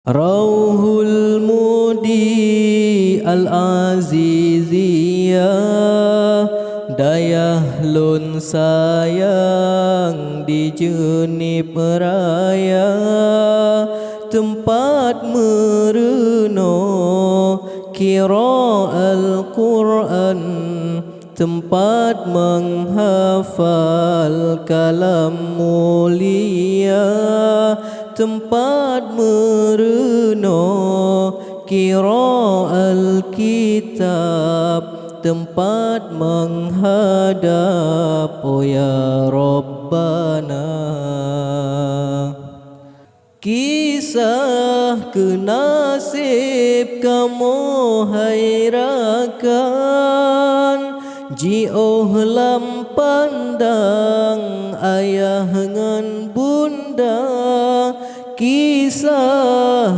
Rauhul Mudi Al-Aziziyah, dayah lun sayang di jenip raya, tempat mereno kira Al-Quran, tempat menghafal kalam mulia, tempat mereno kira Alkitab, tempat menghadap ya Rabbana. Kisah kenasib kamu hairakan, jioh lam pandang ayah ngan bunda, kisah